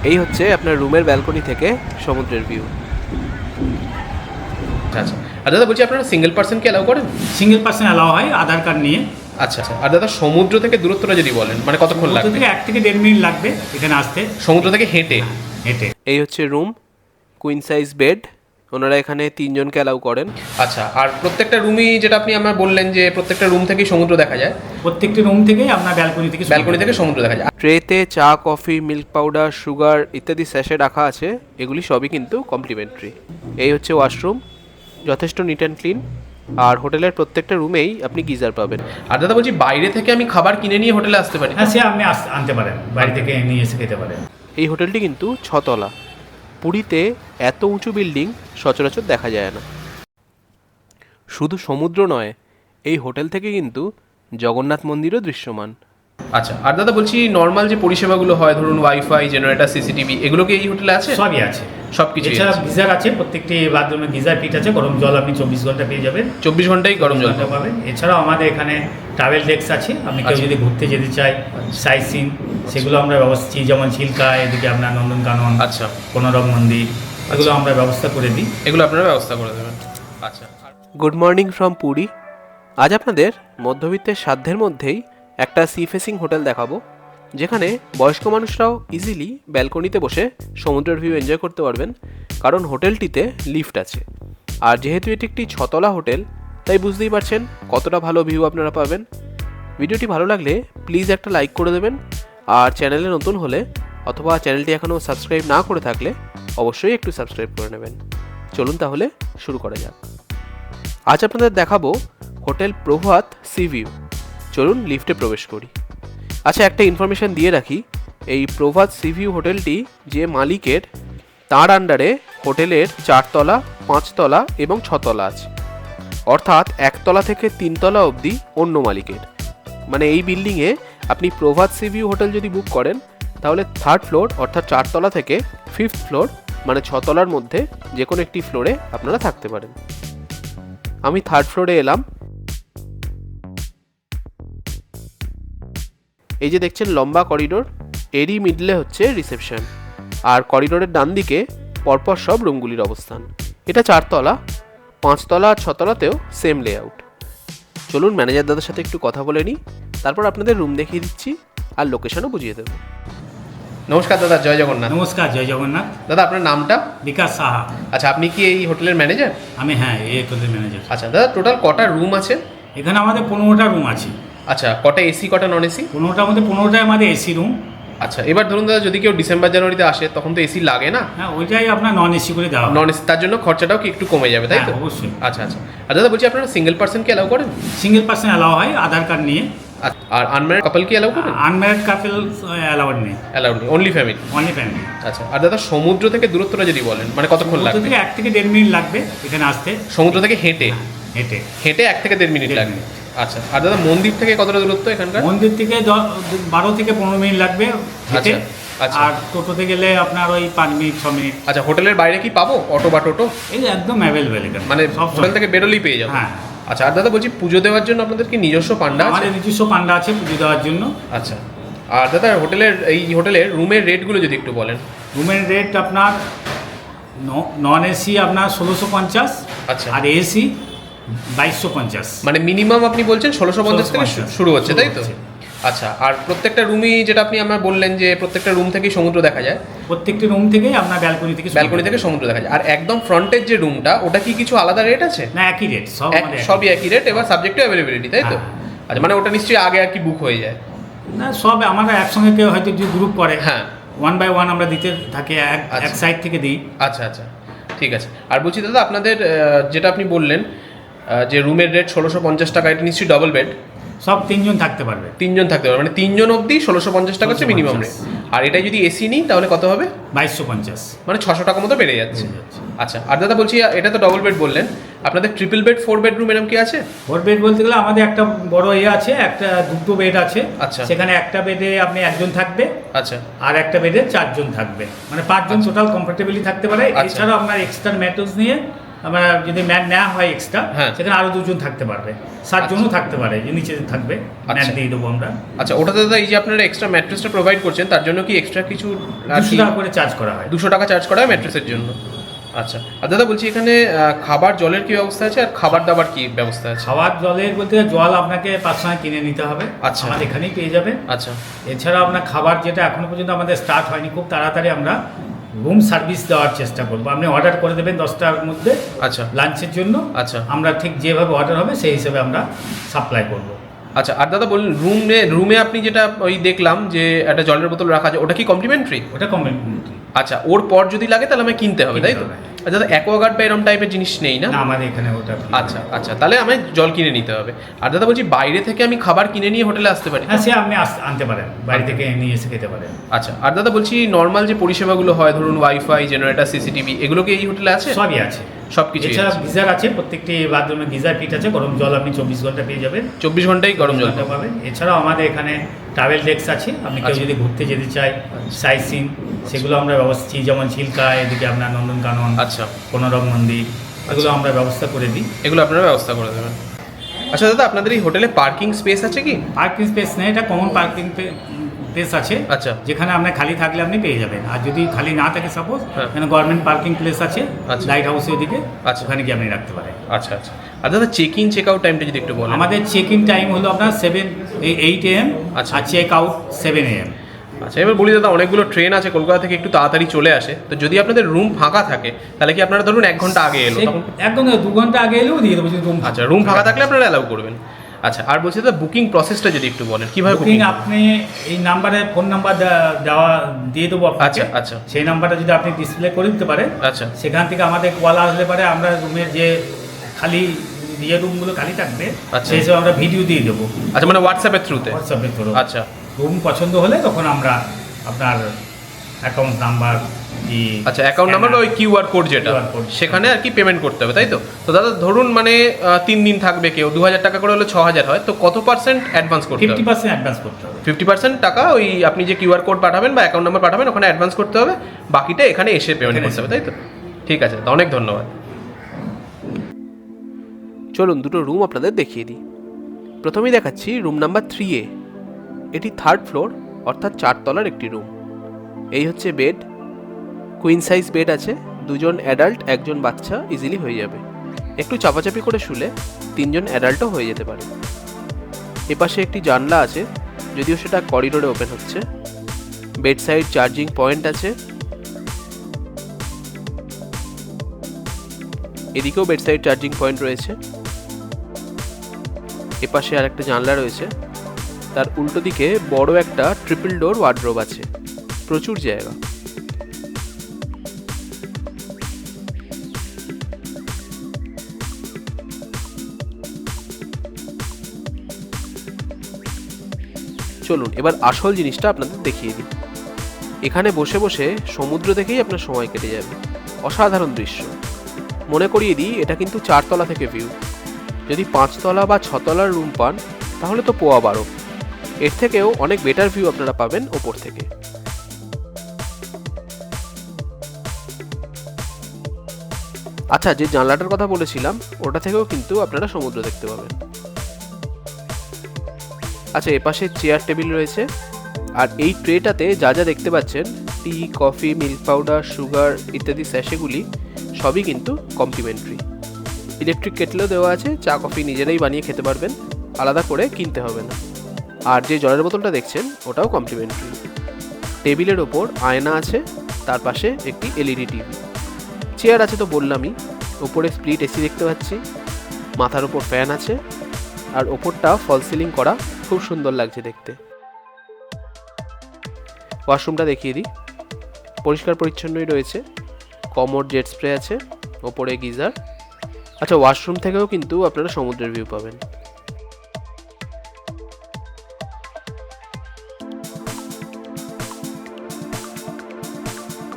এই হচ্ছে আপনার রুমের ব্যালকনি থেকে সমুদ্রের ভিউ। আচ্ছা, আর দাদা বলছি আপনারা সিঙ্গেল পার্সনকে অ্যালাউ করেন? সিঙ্গেল পার্সন অ্যালাউ হয় আধার কার্ড নিয়ে। আচ্ছা আচ্ছা, আর দাদা সমুদ্র থেকে দূরত্বটা যদি বলেন, মানে কতক্ষণ সমুদ্র লাগবে? থেকে 1 থেকে 1.5 মিনিট লাগবে এখানে আসতে, সমুদ্র থেকে হেঁটে? হেঁটে। এই হচ্ছে রুম, কুইন সাইজ বেড। ওনারা এখানে 3 জনকে অ্যালাউ করেন। আচ্ছা, আর প্রত্যেকটা রুমই যেটা আপনি আমার বললেন যে প্রত্যেকটা রুম থেকেই সমুদ্র দেখা যায়? প্রত্যেকটি রুম থেকেই আপনার ব্যালকনি থেকে সমুদ্র দেখা যায়। ট্রেতে চা, কফি, মিল্ক পাউডার, সুগার ইত্যাদি স্যাশে রাখা আছে। এগুলি সবই কিন্তু কমপ্লিমেন্টারি। এই হচ্ছে ওয়াশরুম, যথেষ্ট নিট অ্যান্ড ক্লিন। আর হোটেলের প্রত্যেকটা রুমেই আপনি গিজার পাবেন। আর দাদা বলছি বাইরে থেকে আমি খাবার কিনে নিয়ে হোটেলে আসতে পারি? হ্যাঁ, সে আপনি আনতে পারেন, বাড়ি থেকে নিয়ে এসে খেতে পারেন। এই হোটেলটি কিন্তু 6 তলা। পুরীতে এত উঁচু বিল্ডিং সচরাচর দেখা যায় না। শুধু সমুদ্র নয়, এই হোটেল থেকে কিন্তু জগন্নাথ মন্দিরও দৃশ্যমান। আচ্ছা, আর দাদা বলছি নর্মাল যে পরিষেবাগুলো হয়, ধরুন ওয়াইফাই, জেনারেটর, সিসিটিভি, এগুলো কি এই হোটেলে আছে? সবই আছে, সব কিছু। এছাড়া গিজার আছে, প্রত্যেকটি বাথরুমে গিজার ফিট আছে। গরম জল আপনি 24 ঘন্টা পেয়ে যাবেন। 24 ঘন্টাই গরম জল পাবেন। এছাড়াও আমাদের এখানে ট্রাভেল ডেস্ক আছে, আপনি কেউ যদি ঘুরতে যেতে চায় সাইট সিন, সেগুলো আমরা ব্যবস্থা, যেমন চিল্কা, এদিকে আপনার নন্দনকানন, আচ্ছা, কোনারক মন্দির, এগুলো আমরা ব্যবস্থা করে দিই। এগুলো আপনারা ব্যবস্থা করে দেবেন। আচ্ছা, গুড মর্নিং ফ্রম পুরী। আজ আপনাদের মধ্যবিত্তের সাধ্যের মধ্যেই একটা সি ফেসিং হোটেল দেখাবো, যেখানে বয়স্ক মানুষরাও ইজিলি ব্যালকনিতে বসে সমুদ্রের ভিউ এনজয় করতে পারবেন, কারণ হোটেলটিতে লিফট আছে। আর যেহেতু এটি একটি 6 তলা হোটেল, তাই বুঝতেই পারছেন কতটা ভালো ভিউ আপনারা পাবেন। ভিডিওটি ভালো লাগলে প্লিজ একটা লাইক করে দেবেন, আর চ্যানেলে নতুন হলে অথবা চ্যানেলটি এখনও সাবস্ক্রাইব না করে থাকলে অবশ্যই একটু সাবস্ক্রাইব করে নেবেন। চলুন তাহলে শুরু করা যাক। আজ আপনাদের দেখাবো হোটেল প্রভাত সি ভিউ। চলুন লিফটে প্রবেশ করি। আচ্ছা, একটা ইনফরমেশান দিয়ে রাখি, এই প্রভাত সি ভিউ হোটেলটি যে মালিকের, তার আন্ডারে হোটেলের 4 তলা, 5 তলা এবং 6 তলা আছে। অর্থাৎ 1 তলা থেকে 3 তলা অবধি অন্য মালিকের। মানে এই বিল্ডিংয়ে আপনি প্রভাত সি ভিউ হোটেল যদি বুক করেন, তাহলে 3rd ফ্লোর অর্থাৎ 4 তলা থেকে 5th ফ্লোর মানে 6 তলার মধ্যে যে কোনো একটি ফ্লোরে আপনারা থাকতে পারেন। আমি 3rd ফ্লোরে এলাম। এই যে দেখছেন লম্বা করিডোর, এরই মিডলে হচ্ছে রিসেপশন। আর করিডোরের ডান দিকে পরপর সব রুমগুলির অবস্থান। এটা 4 তলা, 5 তলা আর 6 তলাতেও সেম লেআউট। চলুন ম্যানেজার দাদার সাথে একটু কথা বলে নিই, তারপর আপনাদের রুম দেখিয়ে দিচ্ছি আর লোকেশনও বুঝিয়ে দেবো। নমস্কার দাদা, জয় জগন্নাথ। নমস্কার, জয় জগন্নাথ। দাদা আপনার নামটা? বিকাশ সাহা। আচ্ছা, আপনি কি এই হোটেলের ম্যানেজার? আমি, হ্যাঁ, এই হোটেলের ম্যানেজার। আচ্ছা দাদা, টোটাল কটা রুম আছে এখানে? আমাদের 15টা রুম আছে। আচ্ছা, কটা এসি, কটা নন এসি? 15টার মধ্যে 15টাই আমাদের এসি রুম। আচ্ছা, এবার ধরুন দাদা যদি কেউ ডিসেম্বর জানুয়ারিতে আসে, তখন তো এসি লাগে না? হ্যাঁ, ওইটাই আপনার নন এসি করে দেওয়া। নন এসি, তার জন্য খরচাটাও কি একটু কমে যাবে, তাই তো? অবশ্যই। আচ্ছা আচ্ছা, আর দাদা বলছি আপনারা সিঙ্গেল পার্সনকে অ্যালাউ করেন? সিঙ্গেল পার্সন অ্যালাউ হয় আধার কার্ড নিয়ে। আর আনম্যারিড কাপল কি অ্যালাউ করেন? আনম্যারিড কাপল অ্যালাউড নেই, অ্যালাউড নেই, অনলি ফ্যামিলি। Only family. আচ্ছা, আর দাদা সমুদ্র থেকে দূরত্বটা যদি বলেন, মানে কতক্ষণ সমুদ্র লাগবে? থেকে 1 থেকে 1.5 মিনিট লাগবে এখানে আসতে। সমুদ্র থেকে হেঁটে? হেঁটে। হেঁটে 1 থেকে 1.5 মিনিট লাগবে। আচ্ছা, আর দাদা মন্দির থেকে কতটা দূরত্ব এখানকার? মন্দির থেকে 12 থেকে 15 মিনিট লাগবে হেঁটে। আচ্ছা। আর টোটোতে গেলে আপনার ওই 5 মিনিট 6 মিনিট। আচ্ছা, হোটেলের বাইরে কি পাবো অটো বা টোটো? এই একদম অ্যাভেলেবেল এখানে, মানে সব হোটেল থেকে বেরোলেই পেয়ে যাবো? হ্যাঁ। আচ্ছা, আর দাদা বলছি পুজো দেওয়ার জন্য আপনাদের কি নিজস্ব পান্ডা আছে? আমাদের নিজস্ব পান্ডা আছে পুজো দেওয়ার জন্য। আচ্ছা, আর দাদা এই হোটেলের রুমের রেটগুলো যদি একটু বলেন। রুমের রেট আপনার নন এসি আপনার 1650। আচ্ছা। আর এসি 2250। মানে মিনিমাম আপনি বলছেন 1650 থেকে 1650 শুরু হচ্ছে, তাই তো? হচ্ছে। আচ্ছা, আর প্রত্যেকটা রুমই যেটা আপনি আমার বললেন যে প্রত্যেকটা রুম থেকেই সমুদ্র দেখা যায়? প্রত্যেকটি রুম থেকেই আপনার ব্যালকনি থেকে সমুদ্র দেখা যায়। আর একদম ফ্রন্টের যে রুমটা, ওটা কি কিছু আলাদা রেট আছে? না, একই রেট, সবই একই রেট, এবার সাবজেক্ট টু অ্যাভেলেবিলিটি, তাই তো? হ্যাঁ। আচ্ছা, মানে ওটা নিশ্চয়ই আগে আর কি বুক হয়ে যায়? না, সব আমরা একসঙ্গে কেউ হয়তো যে গ্রুপ করে, হ্যাঁ, 1 by 1 আমরা দিতে থাকি, এক সাইড থেকে দিই। আচ্ছা আচ্ছা, ঠিক আছে। আর বলছি দাদা আপনাদের যেটা আপনি বললেন যে রুমের রেট 1650 টাকা, এটা নিশ্চয়ই ডবল বেড? সব 3 জন থাকতে পারবে। 3 জন থাকতে পারবে, মানে 3 জন অবধি 1650 টাকা হচ্ছে মিনিমাম রেট। আর এটা যদি এসি নিই তাহলে কত হবে? 2250। মানে 600 টাকা মতো বেড়ে যাচ্ছে। আচ্ছা, আর দাদা বলছি এটা তো ডবল বেড বললেন, আপনাদের ট্রিপল বেড 4 বেডরুম এরকম কি আছে? 4 বেড বলতে গেলে আমাদের একটা বড় আছে, একটা দুটো বেড আছে। আচ্ছা। সেখানে একটা বেডে আপনি একজন থাকবে। আচ্ছা। আর একটা বেডে 4 জন থাকবে, মানে 5 জন টোটাল কমফোর্টেবলি থাকতে পারে। আচ্ছা। এছাড়াও আপনার এক্সট্রা ম্যাট্রেস নিয়ে আমরা যদি ম্যাট নেওয়া হয় এক্সট্রা, হ্যাঁ। সেখানে আরো 2 জন থাকতে পারবে, 7 জনও থাকতে পারে, যে নিচে থাকবে ম্যাট দিয়ে দেবো আমরা। আচ্ছা, ওটাতে দাদা এই যে আপনারা এক্সট্রা ম্যাট্রেসটা প্রোভাইড করছেন, তার জন্য কি এক্সট্রা কিছু 200 টাকা করে চার্জ করা হয়। 200 টাকা চার্জ করা হয় ম্যাট্রেসের জন্য। আচ্ছা, আর দাদা বলছি এখানে খাবার জলের কি ব্যবস্থা আছে, আর খাবার দাবার কি ব্যবস্থা আছে? খাবার জলের বলতে জল আপনাকে পার্সোনাল কিনে নিতে হবে, আচ্ছা। আমাদের এখানেই পেয়ে যাবেন। আচ্ছা এছাড়া আপনার খাবার যেটা এখনো পর্যন্ত আমাদের স্টার্ট হয়নি, খুব তাড়াতাড়ি আমরা রুম সার্ভিস দেওয়ার চেষ্টা করবো। আপনি অর্ডার করে দেবেন 10টার মধ্যে আচ্ছা লাঞ্চের জন্য, আচ্ছা আমরা ঠিক যেভাবে অর্ডার হবে সেই হিসেবে আমরা সাপ্লাই করব। আচ্ছা, আর দাদা বলুন রুমে আপনি যেটা ওই দেখলাম যে একটা জলের বোতল রাখা আছে, ওটা কি কমপ্লিমেন্টারি? ওটা কমপ্লিমেন্টারি। আচ্ছা, ওর পর যদি লাগে তাহলে আমায় কিনতে হবে, তাই তো? কিনতে হবে। আচ্ছা দাদা, অ্যাকোয়াগার্ড বা এরকম টাইপের জিনিস নেই না? না, আমাদের এখানে ওটা আচ্ছা আচ্ছা, তাহলে আমায় জল কিনে নিতে হবে। আর দাদা বলছি বাইরে থেকে আমি খাবার কিনে নিয়ে হোটেলে আসতে পারি? হ্যাঁ, সে আপনি আনতে পারেন, বাড়ি থেকে নিয়ে এসে খেতে পারেন। আচ্ছা, আর দাদা বলছি নর্মাল যে পরিষেবাগুলো হয়, ধরুন ওয়াইফাই, জেনারেটর, সিসিটিভি, এগুলো কি এই হোটেলে আছে? সবই আছে, সব কিছু। এছাড়া গিজার আছে, প্রত্যেকটি বাথরুমে গিজার ফিট আছে, গরম জল আপনি 24 ঘন্টা পেয়ে যাবেন। 24 ঘন্টাই গরম জল পাবেন। এছাড়াও আমাদের এখানে ট্রাভেল ডেস্ক আছে, আপনি কেউ আচ্ছা। যদি ঘুরতে যেতে চায়, সাইট সিন, সেগুলো আমরা ব্যবস্থা, যেমন চিল্কা, এদিকে আপনার নন্দনকানন, আচ্ছা, কোনরক মন্দির, এগুলো আমরা ব্যবস্থা করে দিই। এগুলো আপনারা ব্যবস্থা করে দেবেন। আচ্ছা দাদা, আপনাদের এই হোটেলে পার্কিং স্পেস আছে কি? পার্কিং স্পেস নেই, এটা কমন পার্কিং প্লেস আছে, আচ্ছা যেখানে আপনার খালি থাকলে আপনি পেয়ে যাবেন। আর যদি খালি না থাকে সাপোজ, হ্যাঁ। এখানে গভর্নমেন্ট পার্কিং প্লেস আছে, আচ্ছা। লাইট হাউসের ওদিকে, আচ্ছা। ওখানে গিয়ে আপনি রাখতে পারেন। আচ্ছা আচ্ছা, আর দাদা চেক ইন চেক আউট টাইমটা যদি একটু বলেন। আমাদের চেক ইন টাইম হলো আপনার 8 AM, আচ্ছা। আর চেক আউট 7 AM। আচ্ছা, এবার বলি দাদা, অনেকগুলো ট্রেন আছে কলকাতা থেকে, একটু তাড়াতাড়ি চলে আসে, তো যদি আপনাদের রুম ফাঁকা থাকে তাহলে কি আপনারা ধরুন 1 ঘন্টা আগে এলো তখন? একদম 2 ঘন্টা আগে এলেও দিয়ে দেবো, যদি রুম আচ্ছা, রুম ফাঁকা থাকলে আপনারা অ্যালাউ করবেন। আচ্ছা, আর বলছি দাদা বুকিং প্রসেসটা যদি একটু বলেন, কিভাবে বুকিং আপনি এই নাম্বারে ফোন নাম্বার দেওয়া দিয়ে দেবো আপনাকে। আচ্ছা আচ্ছা সেই নাম্বারটা যদি আপনি ডিসপ্লে করে দিতে পারেন, আচ্ছা সেখান থেকে আমাদের কল আসলে পারে, আমরা রুমের যে খালি রুমগুলো খালি থাকবে, আচ্ছা। সেই হিসেবে আমরা ভিডিও দিয়ে দেবো আচ্ছা, মানে হোয়াটসঅ্যাপের থ্রুতে? হোয়াটসঅ্যাপের থ্রু। আচ্ছা রুম পছন্দ হলে তখন আমরা আপনার অ্যাকাউন্ট নাম্বার আচ্ছা, অ্যাকাউন্ট নাম্বার ওই কিউআর কোড যেটা, QR code। সেখানে আর কি পেমেন্ট করতে হবে, তাই তো? তো দাদা ধরুন মানে 3 দিন থাকবে কেউ, 2000 টাকা করে হলে 6000 হয়, তো কত পার্সেন্ট অ্যাডভান্স করতে হবে? 50% অ্যাডভান্স করতে হবে। 50% টাকা ওই আপনি যে কিউআর কোড পাঠাবেন বা অ্যাকাউন্ট নাম্বার পাঠাবেন, ওখানে অ্যাডভান্স করতে হবে, বাকিটা এখানে এসে পেমেন্ট করতে হবে, তাই তো? ঠিক আছে, তো অনেক ধন্যবাদ। চলুন দুটো রুম আপনাদের দেখিয়ে দিই। প্রথমেই দেখাচ্ছি রুম নাম্বার 3A। এটি 3rd ফ্লোর, অর্থাৎ 4 তলার একটি রুম। এই হচ্ছে বেড, কুইন সাইজ বেড আছে, 2 জন অ্যাডাল্ট 1 জন বাচ্চা ইজিলি হয়ে যাবে। একটু চাপাচাপি করে শুলে 3 জন অ্যাডাল্টও হয়ে যেতে পারে। এপাশে একটি জানলা আছে, যদিও সেটা করিডোরে ওপেন হচ্ছে। বেড সাইড চার্জিং পয়েন্ট আছে, এদিকেও বেড সাইড চার্জিং পয়েন্ট রয়েছে। এপাশে আর একটা জানলা রয়েছে, তার উল্টো দিকে বড় একটা ট্রিপল ডোর ওয়ার্ডরোব আছে, প্রচুর জায়গা। চলুন এবার আসল জিনিসটা আপনাদের দেখিয়ে দিই। এখানে বসে বসে সমুদ্র দেখেই আপনার সময় কেটে যাবে। অসাধারণ দৃশ্য। মনে করিয়ে দিই, এটা কিন্তু 4 তলা থেকে ভিউ। যদি 5 তলা বা 6 তলার রুম পান তাহলে তো পোয়া 12। এর থেকেও অনেক বেটার ভিউ আপনারা পাবেন ওপর থেকে। আচ্ছা, যে জানলাটার কথা বলেছিলাম ওটা থেকেও কিন্তু আপনারা সমুদ্র দেখতে পাবেন। আচ্ছা, এপাশে চেয়ার টেবিল রয়েছে, আর এই ট্রেটাতে যা যা দেখতে পাচ্ছেন, টি, কফি, মিল্ক পাউডার, সুগার ইত্যাদি স্যাশেগুলি সবই কিন্তু কমপ্লিমেন্টারি। ইলেকট্রিক কেটলেও দেওয়া আছে, চা কফি নিজেরাই বানিয়ে খেতে পারবেন, আলাদা করে কিনতে হবে না। আর যে জলের বোতলটা দেখছেন ওটাও কমপ্লিমেন্টারি। টেবিলের ওপর আয়না আছে, তার পাশে একটি এলইডি টিভি। চেয়ার আছে তো বললামই, ওপরে স্প্লিট এসি দেখতে পাচ্ছি, মাথার ওপর ফ্যান আছে, আর ওপরটা ফল সিলিং করা, খুব সুন্দর লাগছে দেখতে। ওয়াশরুমটা দেখিয়ে দিই, পরিষ্কার পরিচ্ছন্নই রয়েছে, কমোড জেট স্প্রে আছে, ওপরে গিজার। আচ্ছা, ওয়াশরুম থেকেও কিন্তু আপনারা সমুদ্রের ভিউ পাবেন।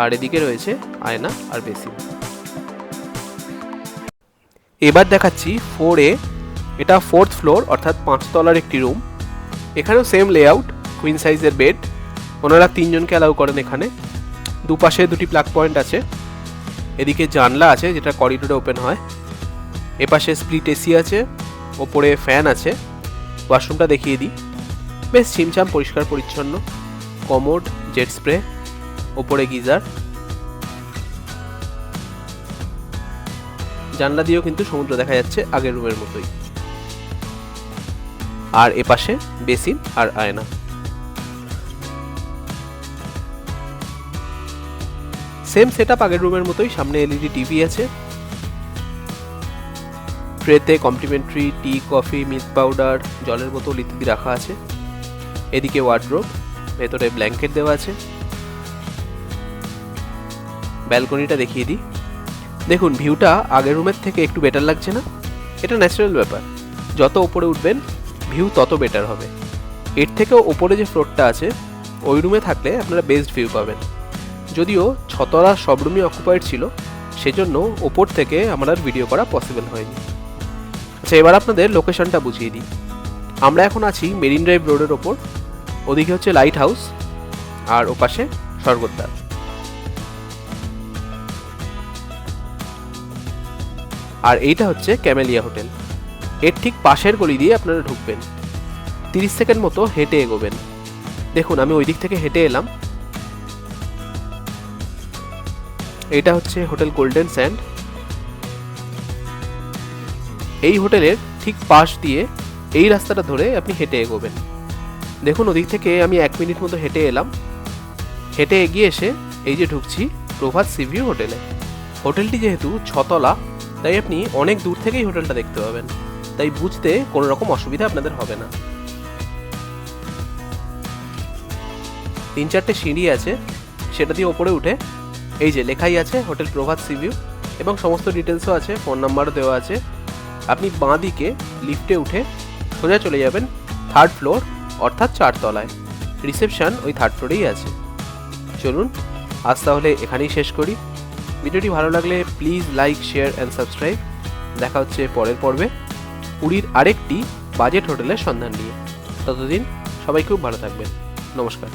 আর এদিকে রয়েছে আয়না আর বেসিন। এবার দেখাচ্ছি 4A। এটা 4th ফ্লোর, অর্থাৎ 5 তলার একটি রুম। এখানেও সেম লেআউট, কুইন সাইজের বেড। ওনারা 3 জনকে অ্যালাউ করেন এখানে। দুপাশে 2টি প্লাগ পয়েন্ট আছে। এদিকে জানলা আছে যেটা করিডোরে ওপেন হয়। এপাশে স্প্লিট এসি আছে, ওপরে ফ্যান আছে। ওয়াশরুমটা দেখিয়ে দিই, বেশ ছিমছাম পরিষ্কার পরিচ্ছন্ন। কমোড, জেট স্প্রে, ওপরে গিজার। জানলা দিয়েও কিন্তু সমুদ্র দেখা যাচ্ছে আগের রুমের মতোই। আর এপাশে বেসিন আর আয়না। সেম সেটআপ আগের রুমের মতোই। সামনে এলইডি টিভি আছে। ট্রেতে কমপ্লিমেন্টারি টি, কফি, মিল্ক পাউডার, জলের বোতল ইত্যাদি রাখা আছে। এদিকে ওয়ার্ডরোব, ভেতরে ব্ল্যাঙ্কেট দেওয়া আছে। ব্যালকনিটা দেখিয়ে দিই। দেখুন ভিউটা আগের রুমের থেকে একটু বেটার লাগছে না? এটা ন্যাচারাল ব্যাপার, যত ওপরে উঠবেন ভিউ তত বেটার হবে। এর থেকেও ওপরে যে ফ্লোরটা আছে ওই রুমে থাকলে আপনারা বেস্ট ভিউ পাবেন। যদিও 6 তলা সব রুমই অকুপাইড ছিল, সেজন্য ওপর থেকে আমার আর ভিডিও করা পসিবল হয়নি। আচ্ছা, এবার আপনাদের লোকেশনটা বুঝিয়ে দিই। আমরা এখন আছি মেরিন ড্রাইভ রোডের ওপর। ওদিকে হচ্ছে লাইট হাউস আর ওপাশে স্বর্গদ্বার। আর এইটা হচ্ছে ক্যামেলিয়া হোটেল। এর ঠিক পাশের গলি দিয়ে আপনারা ঢুকবেন। 30 সেকেন্ড মতো হেঁটে এগোবেন। দেখুন আমি ওই দিক থেকে হেঁটে এলাম। এইটা হচ্ছে হোটেল গোল্ডেন স্যান্ড। এই হোটেলের ঠিক পাশ দিয়ে এই রাস্তাটা ধরে আপনি হেঁটে এগোবেন। দেখুন ওদিক থেকে আমি 1 মিনিট মতো হেঁটে এলাম। হেঁটে এগিয়ে এসে এই যে ঢুকছি প্রভাত সি ভিউ হোটেলে। হোটেলটি যেহেতু 6 তলা, তাই আপনি অনেক দূর থেকেই হোটেলটা দেখতে পাবেন, তাই বুঝতে কোনো রকম অসুবিধা আপনাদের হবে না। 3-4টে সিঁড়ি আছে, সেটা দিয়ে ওপরে উঠে এই যে লেখাই আছে হোটেল প্রভাত সি ভিউ এবং সমস্ত ডিটেলসও আছে, ফোন নাম্বারও দেওয়া আছে। আপনি বাঁ দিকে লিফটে উঠে সোজা চলে যাবেন 3rd ফ্লোর, অর্থাৎ 4 তলায়। রিসেপশন ওই 3rd ফ্লোরেই আছে। চলুন আজ তাহলে এখানেই শেষ করি। ভিডিওটি ভালো লাগলে please like, share and subscribe. দেখা হচ্ছে পরের পর্বে পুরীর আরেকটি বাজেট হোটেলের সন্ধান নিয়ে। ততদিন সবাই খুব ভালো থাকবেন। নমস্কার।